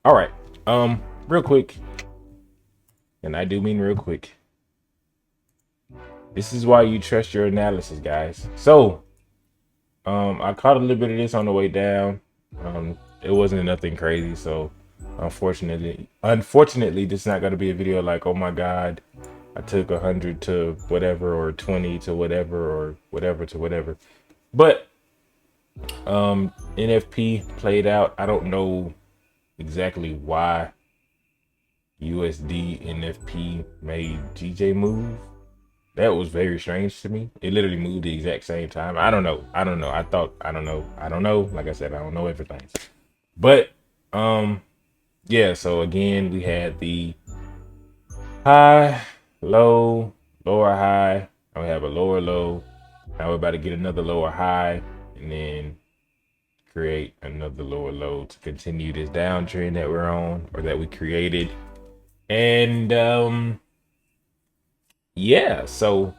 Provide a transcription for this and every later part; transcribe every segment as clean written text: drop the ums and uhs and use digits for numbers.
All right. Real quick, and I do mean real quick. This is why you trust your analysis, guys. So, I caught a little bit of this on the way down. It wasn't nothing crazy, so unfortunately, this is not gonna be a video like, oh my god, I took 100 to whatever, or 20 to whatever, or whatever to whatever. But NFP played out. I don't know exactly why USD NFP made GJ move. That was very strange to me. It literally moved the exact same time. I don't know. I don't know. I don't know. I don't know. Like I said, I don't know everything. But um yeah, so again we had the high, low, lower high. Now we have a lower low. Now we're about to get another lower high and then create another lower low to continue this downtrend that we're on, or that we created. And yeah, so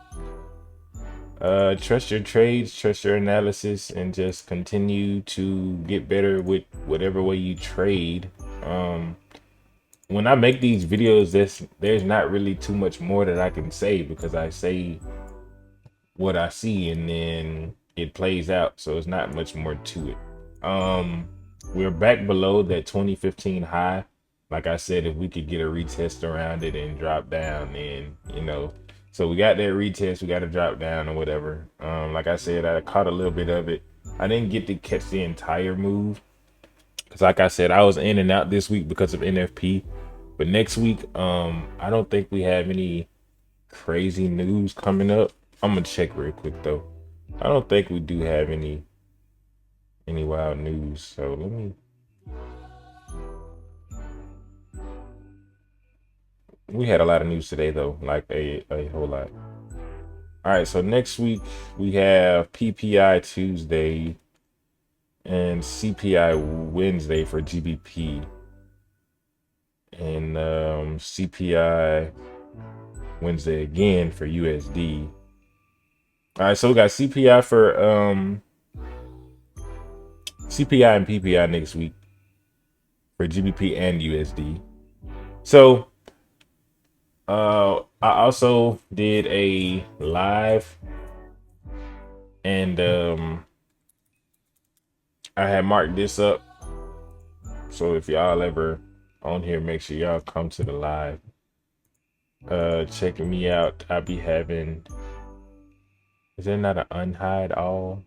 trust your trades, trust your analysis, and just continue to get better with whatever way you trade. um when I make these videos, there's not really too much more that I can say, because I say what I see and then it plays out, so it's not much more to it. We're back below that 2015 high. Like I said, if we could get a retest around it and drop down, then so we got that retest, we got to drop down or whatever. Like I said, I caught a little bit of it. I didn't get to catch the entire move, because like I said, I was in and out this week because of NFP. But next week, I don't think we have any crazy news coming up. I'm gonna check real quick though. I don't think we do have any wild news. So let me. We had a lot of news today though, like a whole lot. All right, so next week we have PPI Tuesday and CPI Wednesday for GBP, and CPI Wednesday again for USD. All right, so we got CPI and PPI next week for GBP and USD. So I also did a live, and I had marked this up. So if y'all ever on here, make sure y'all come to the live. Checking me out. I'll be having, is there not an unhide all?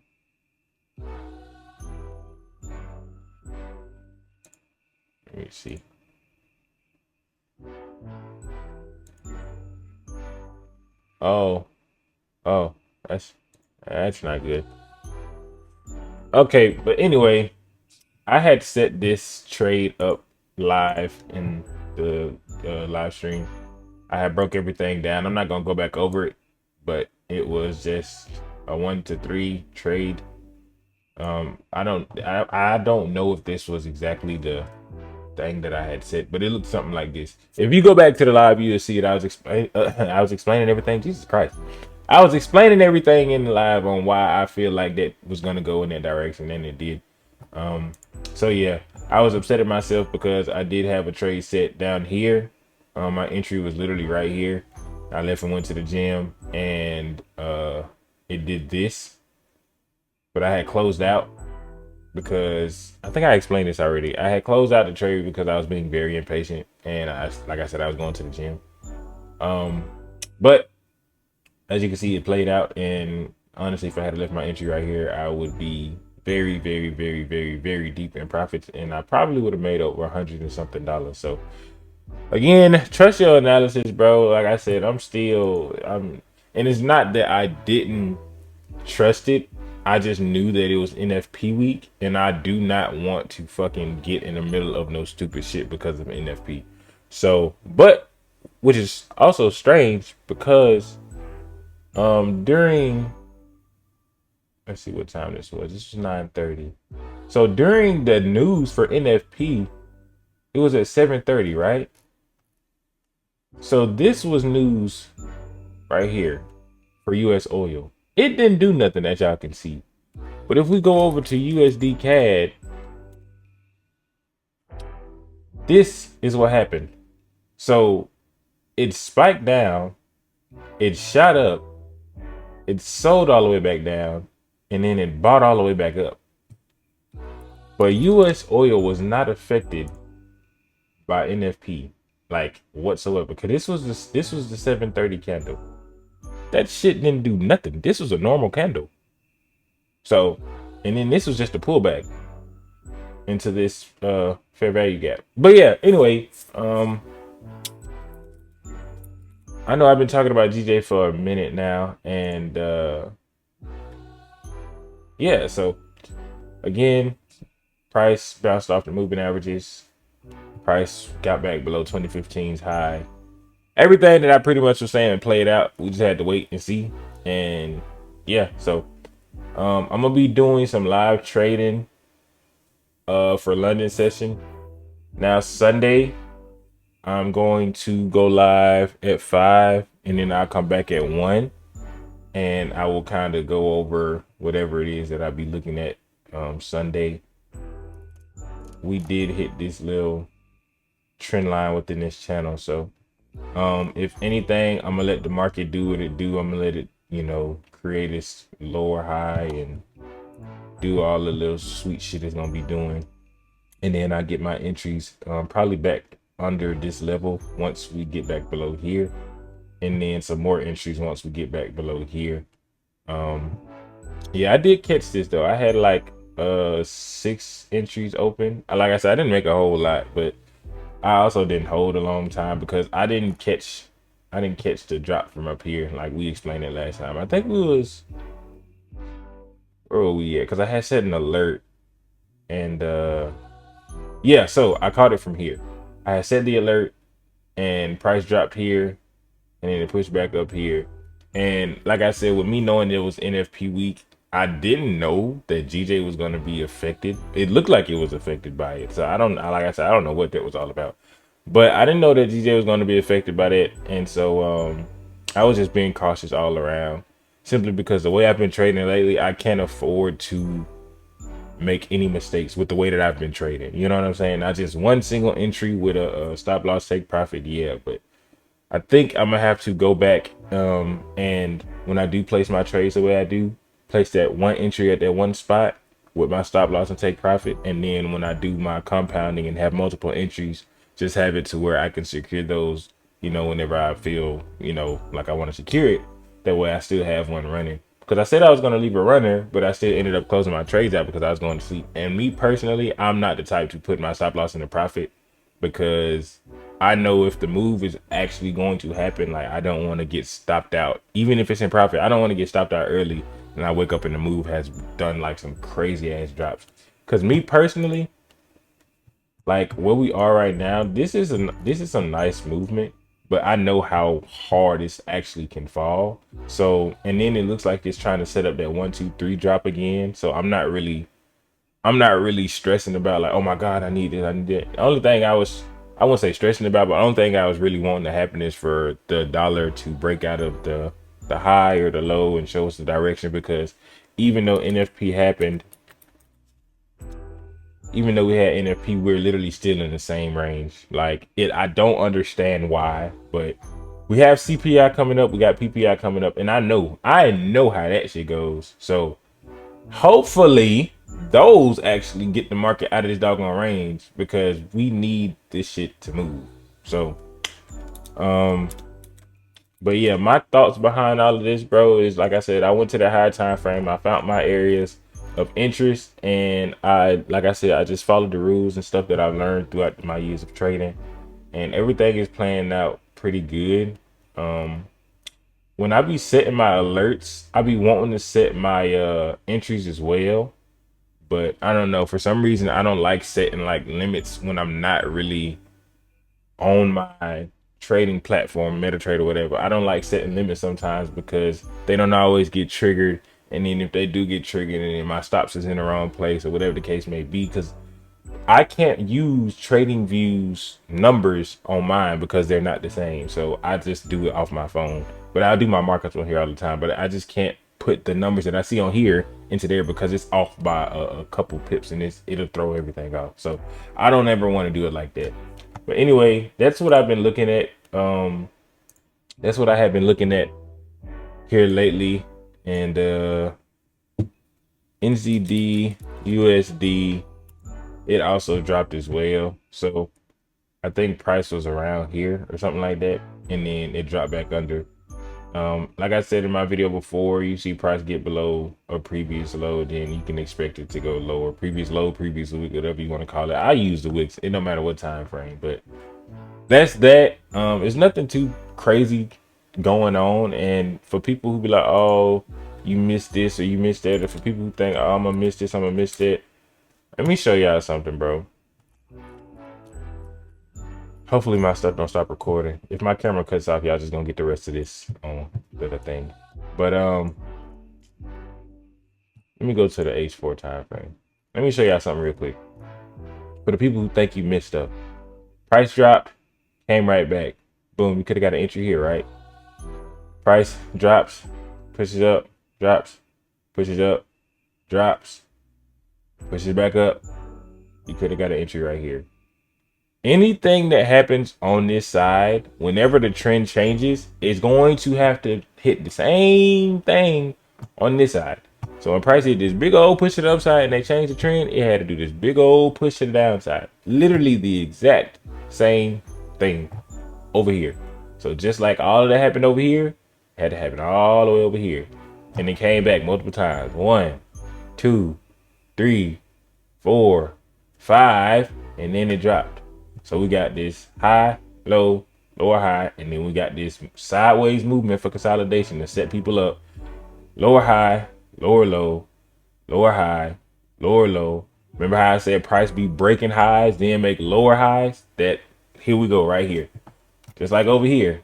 Let me see. Oh, oh, that's not good. Okay, but anyway, I had set this trade up live in the live stream. I had broke everything down. I'm not gonna go back over it, but it was just a 1 to 3 trade. I don't know if this was exactly the thing that I had said, but it looked something like this. If you go back to the live, you'll see it. I was explaining everything. Jesus Christ. I was explaining everything in the live on why I feel like that was gonna go in that direction, and it did. Um, so yeah, I was upset at myself because I did have a trade set down here. My entry was literally right here. I left and went to the gym, and it did this, but I had closed out because I think I explained this already. I had closed out the trade because I was being very impatient, and like I said, I was going to the gym. Um, but as you can see, it played out, and honestly, if I had left my entry right here, I would be very, very, very, very, very deep in profits, and I probably would have made over 100 and something dollars. So again, trust your analysis, bro. Like I said, and it's not that I didn't trust it. I just knew that it was NFP week, and I do not want to fucking get in the middle of no stupid shit because of NFP. So, but which is also strange because during, let's see what time this was. This was 9:30. So during the news for NFP, it was at 7:30, right? So this was news right here for USOIL. It didn't do nothing that y'all can see. But if we go over to USD CAD, This is what happened. So it spiked down, it shot up, it sold all the way back down, and then it bought all the way back up. But US oil was not affected by NFP like whatsoever. Because this was the 730 candle. That shit didn't do nothing. This was a normal candle. So, and then this was just a pullback into this fair value gap. But yeah, anyway, I know I've been talking about GJ for a minute now, and yeah, so again, price bounced off the moving averages. Price got back below 2015's high. Everything that I pretty much was saying played out. We just had to wait and see. And yeah, so I'm gonna be doing some live trading for London session. Now Sunday, I'm going to go live at 5, and then I'll come back at 1, and I will kind of go over whatever it is that I'll be looking at Sunday. We did hit this little trend line within this channel, so if anything, I'm gonna let the market do what it do. I'm gonna let it, you know, create its lower high and do all the little sweet shit it's gonna be doing, and then I get my entries probably back under this level once we get back below here, and then some more entries once we get back below here. Yeah, I did catch this though. I had like 6 entries open. Like I said, I didn't make a whole lot, but I also didn't hold a long time because I didn't catch the drop from up here like we explained it last time. I think we was, where were we at? Because I had set an alert, and yeah, so I caught it from here. I had set the alert, and price dropped here, and then it pushed back up here. And like I said, with me knowing it was NFP week, I didn't know that GJ was going to be affected. It looked like it was affected by it. So like I said, I don't know what that was all about. But I didn't know that GJ was going to be affected by that. And so I was just being cautious all around. Simply because the way I've been trading lately, I can't afford to make any mistakes with the way that I've been trading. You know what I'm saying? Not just one single entry with a stop loss take profit. Yeah, but I think I'm gonna have to go back and when I do place my trades the way I do, place that one entry at that one spot with my stop loss and take profit, and then when I do my compounding and have multiple entries, just have it to where I can secure those, you know, whenever I feel, you know, like I want to secure it. That way I still have one running. Because I said I was going to leave a runner, but I still ended up closing my trades out because I was going to sleep. And me personally, I'm not the type to put my stop loss in the profit, because I know if the move is actually going to happen, like I don't want to get stopped out. Even if it's in profit, I don't want to get stopped out early and I wake up and the move has done like some crazy ass drops. Because me personally, like where we are right now, this is some nice movement, but I know how hard this actually can fall. So, and then it looks like it's trying to set up that 1 2 3 drop again. So I'm not really stressing about like, oh my God, I need this, I need that. The only thing I won't say stressing about, but the only thing I was really wanting to happen is for the dollar to break out of the high or the low and show us the direction. Because even though NFP happened, even though we had NFP, we're literally still in the same range. Like I don't understand why, but we have CPI coming up, we got PPI coming up, and I know how that shit goes. So hopefully those actually get the market out of this doggone range, because we need this shit to move. So but yeah, my thoughts behind all of this, bro, is like I said, I went to the high time frame, I found my areas of interest, and like I said, I just followed the rules and stuff that I've learned throughout my years of trading, and everything is playing out pretty good. When I be setting my alerts, I be wanting to set my entries as well, but I don't know, for some reason I don't like setting like limits when I'm not really on my trading platform, MetaTrader or whatever. I don't like setting limits sometimes because they don't always get triggered, and then if they do get triggered and then my stops is in the wrong place or whatever the case may be, because I can't use trading views numbers on mine because they're not the same. So I just do it off my phone, but I'll do my markups on here all the time, but I just can't put the numbers that I see on here into there because it's off by a couple pips, and it'll throw everything off. So I don't ever want to do it like that. But anyway, that's what I've been looking at. That's what I have been looking at here lately. And NZD, USD, it also dropped as well. So I think price was around here or something like that, and then it dropped back under. Like I said in my video before, you see price get below a previous low, then you can expect it to go lower. Previous low, previous week, whatever you want to call it. I use the wicks. It no matter what time frame, but that's that. It's nothing too crazy going on. And for people who be like, oh, you missed this or you missed that, or for people who think, oh, I'm gonna miss this, I'm gonna miss that. Let me show y'all something, bro. Hopefully my stuff don't stop recording. If my camera cuts off, y'all just gonna get the rest of this on the thing. But let me go to the H4 time frame. Let me show y'all something real quick. For the people who think you missed stuff, price dropped, came right back. Boom, you could have got an entry here, right? Price drops, pushes up, drops, pushes up, drops, pushes back up. You could have got an entry right here. Anything that happens on this side, whenever the trend changes, is going to have to hit the same thing on this side. So when price hit this big old push to the upside and they change the trend, it had to do this big old push to the downside. Literally the exact same thing over here. So just like all of that happened over here, it had to happen all the way over here. And it came back multiple times. 1, 2, 3, 4, 5, and then it dropped. So we got this high, low, lower high, and then we got this sideways movement for consolidation to set people up. Lower high, lower low, lower high, lower low. Remember how I said price be breaking highs, then make lower highs? That here we go right here. Just like over here.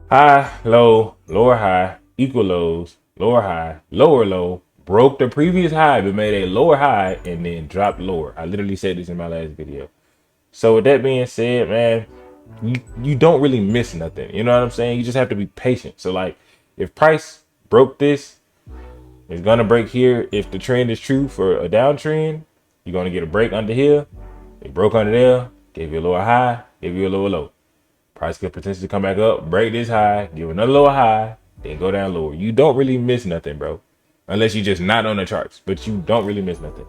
High, low, lower high, equal lows, lower high, lower low, broke the previous high, but made a lower high and then dropped lower. I literally said this in my last video. So with that being said, man, you don't really miss nothing. You know what I'm saying? You just have to be patient. So like if price broke this, it's gonna break here. If the trend is true for a downtrend, you're gonna get a break under here. It broke under there, gave you a lower high, gave you a lower low. Price could potentially come back up, break this high, give another lower high, then go down lower. You don't really miss nothing, bro. Unless you're just not on the charts, but you don't really miss nothing.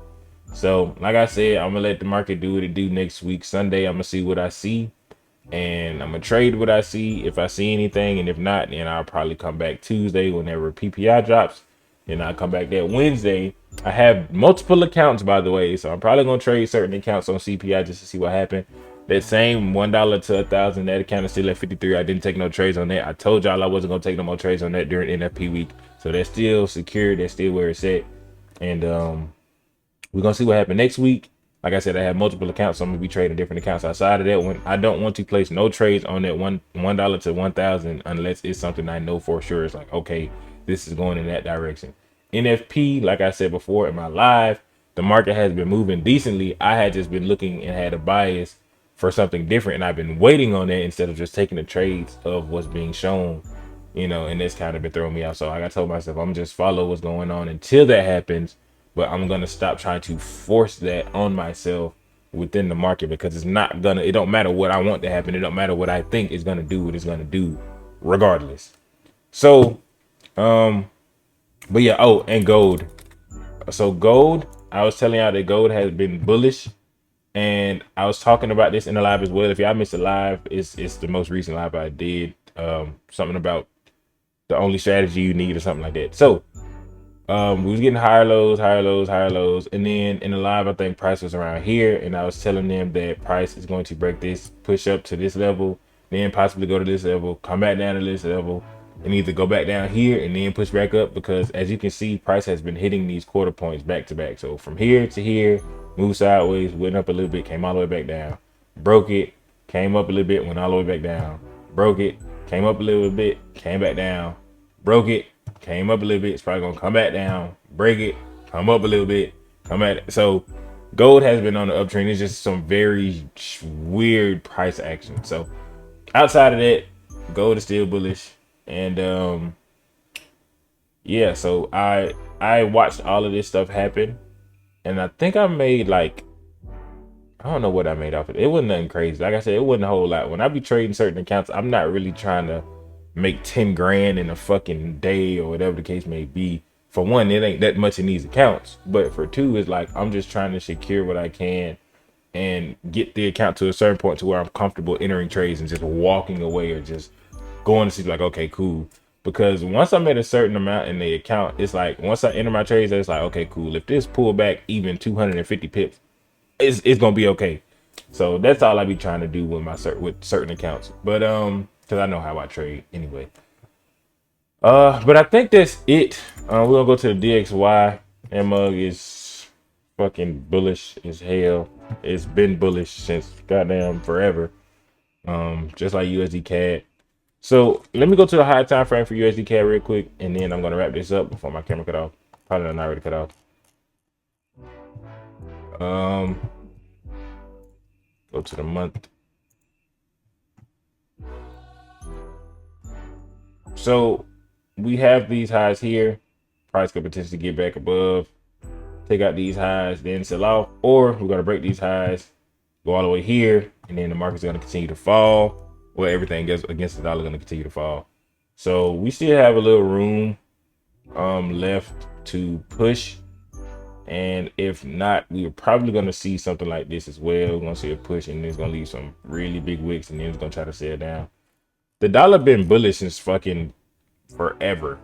So, like I said, I'm going to let the market do what it do next week. Sunday, I'm going to see what I see. And I'm going to trade what I see if I see anything. And if not, then I'll probably come back Tuesday whenever PPI drops. Then I'll come back that Wednesday. I have multiple accounts, by the way. So I'm probably going to trade certain accounts on CPI just to see what happened. That same $1 to 1,000, that account is still at 53. I didn't take no trades on that. I told y'all I wasn't going to take no more trades on that during NFP week. So that's still secure. That's still where it's at. And we're going to see what happens next week. Like I said, I have multiple accounts, so I'm going to be trading different accounts outside of that. When I don't want to place no trades on that $1 to 1,000 unless it's something I know for sure. It's like, okay, this is going in that direction. NFP, like I said before in my live, the market has been moving decently. I had just been looking and had a bias for something different, and I've been waiting on that instead of just taking the trades of what's being shown, you know, and it's kind of been throwing me out. So like I told myself, I'm just follow what's going on until that happens. But I'm going to stop trying to force that on myself within the market, because it's not going to, it don't matter what I want to happen. It don't matter what I think is going to do what it's going to do regardless. So, but yeah. Oh, and gold. So gold, I was telling y'all that gold has been bullish, and I was talking about this in the live as well. If y'all missed the live, it's the most recent live I did. Something about the only strategy you need or something like that. So, we was getting higher lows, higher lows, higher lows. And then in the live, I think price was around here. And I was telling them that price is going to break this, push up to this level, then possibly go to this level, come back down to this level, and either go back down here and then push back up. Because as you can see, price has been hitting these quarter points back to back. So from here to here, moved sideways, went up a little bit, came all the way back down, broke it, came up a little bit, went all the way back down, broke it, came up a little bit, came back down, broke it, came up a little bit. It's probably gonna come back down, break it, come up a little bit, come at. So gold has been on the uptrend. It's just some very weird price action. So outside of that, gold is still bullish. And yeah, so I watched all of this stuff happen, and I think I made like I don't know what I made off it. It wasn't nothing crazy. Like I said, it wasn't a whole lot. When I be trading certain accounts, I'm not really trying to make 10 grand in a fucking day or whatever the case may be. For one, it ain't that much in these accounts. But for two, it's like I'm just trying to secure what I can and get the account to a certain point to where I'm comfortable entering trades and just walking away or just going to see like, okay, cool. Because once I'm at a certain amount in the account, it's like once I enter my trades, it's like, okay, cool. If this pull back even 250 pips, it's gonna be okay. So that's all I be trying to do with my with certain accounts. But because I know how I trade anyway. But I think that's it. We're gonna go to the DXY. That mug is fucking bullish as hell. It's been bullish since goddamn forever. Just like USD CAD. So let me go to the high time frame for USD CAD real quick, and then I'm gonna wrap this up before my camera cut off. Probably not already cut off. Go to the month. So we have these highs here. Price could potentially get back above, take out these highs, then sell off, or we're gonna break these highs, go all the way here, and then the market's gonna continue to fall. Well, everything against the dollar gonna continue to fall. So we still have a little room left to push. And if not, we're probably gonna see something like this as well. We're gonna see a push, and it's gonna leave some really big wicks, and then it's gonna try to sell down. The dollar been bullish since fucking forever.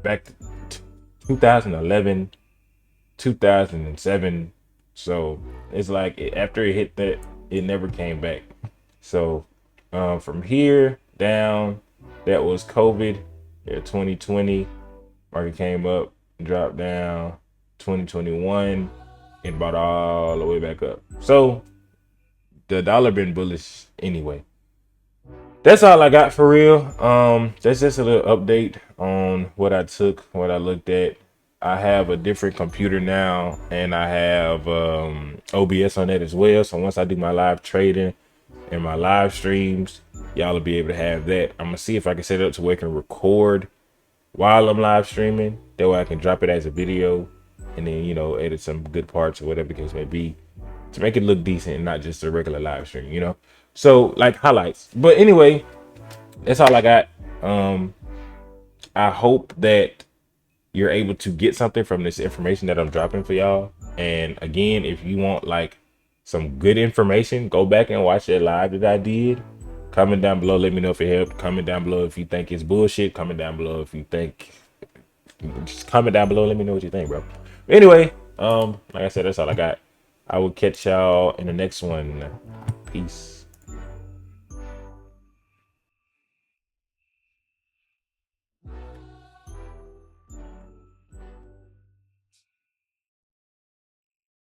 Back to 2011, 2007. So it's like after it hit that, it never came back. So from here down, that was COVID. Yeah, 2020, market came up, dropped down. 2021, and brought all the way back up. So the dollar been bullish anyway. That's all I got for real. That's just a little update on what I took, what I looked at. I have a different computer now, and I have OBS on that as well. So once I do my live trading and my live streams, y'all will be able to have that. I'm gonna see if I can set it up to where I can record while I'm live streaming. That way I can drop it as a video, and then, you know, edit some good parts or whatever the case may be to make it look decent and not just a regular live stream, you know? So like highlights. But anyway, that's all I got. I hope that you're able to get something from this information that I'm dropping for y'all. And again, if you want like some good information, go back and watch that live that I did. Comment down below, let me know if it helped. Comment down below if you think it's bullshit. Comment down below if you think, just comment down below, let me know what you think, bro. Anyway, like I said, that's all I got. I will catch y'all in the next one. Peace.